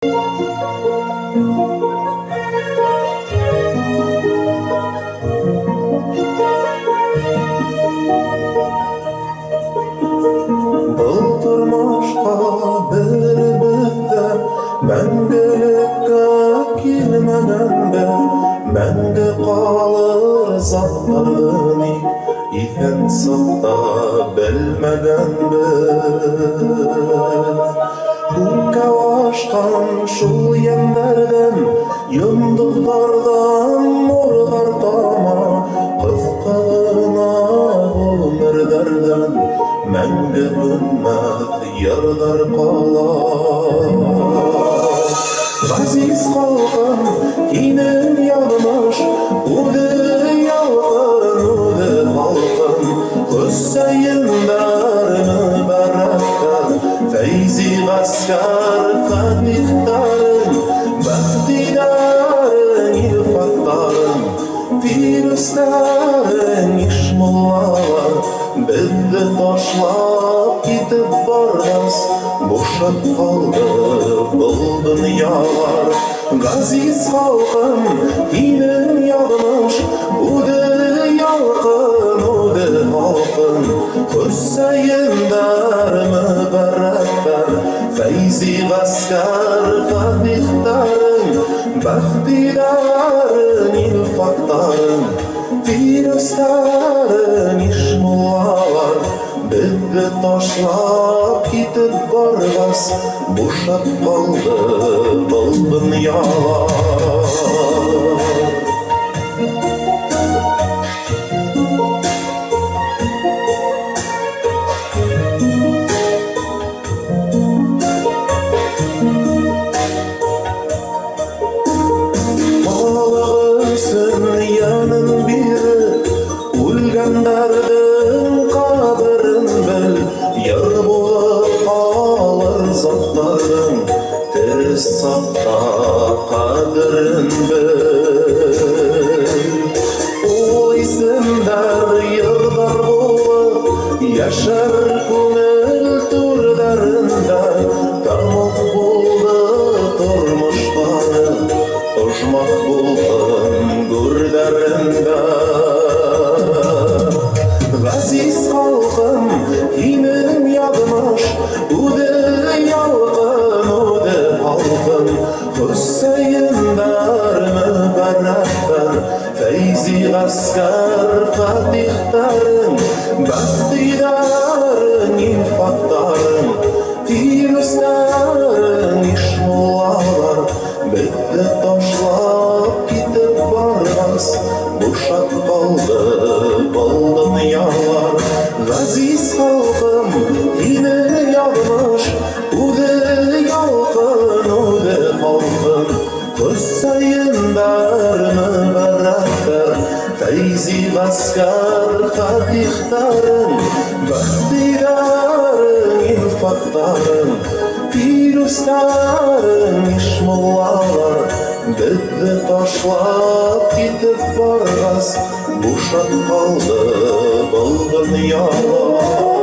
Былтырмашқа бірімізді мәңгілікке келмеген бе, мәңгі қалыр заттардың екенін сақта білмеген біз. Көкке ашқан шул еңдерден, йымдықтардан нұрлар тама, қысқығына өмірлерден мәңгі үнмәт ярдар қалар. Ғазиз халқым, кейнің яғмаш, уды ялғын, уды халқым, Hüseyinler mübarekler, feyzi gaskar kadiktarın, baktidarın, ilfattarın, virüslerin, işmullalar, bizi taşlap gidip bardas, boşap kaldı bu dünyalar. Gaziz halkım, dinin yağmış, udı yalqın, udı halkın, Hüseyinler mübarekler, feyzi gaskar kadiktarın, baktidarın, ilfattarın, virüslerin, işmullalar, bizi taşlap gidip bardas, boşap kaldı bu dünyalar. Yanın biri ölgenlerden kabirin bil, yar bulup alır zatların ters sapta kadirin bil. O isimler yırdar bulup yaşar könül türlerinde, tamuk buldu turmuşları uçmak buldum gürlerinde. Gaziz halkım, kimin yağmış, udı yalqın, udı halkın, Hüseyinler mübarekler, feyzi gaskar kadiktarın, baktidarın, ilfattarın, virüslerin, işmullalar, bizi taşlap gidip bardas, boşap kaldı bu dünyalar. Gaziz halkım, yine yağmış, udı yalqın, udı halkın, Hüseyinler mübarekler, feyzi gaskar kadiktarın, baktidarın, ilfattarın, virüslerin, işmullalar, bizi taşlap gidip bardas, boşap kaldı bu dünyalar.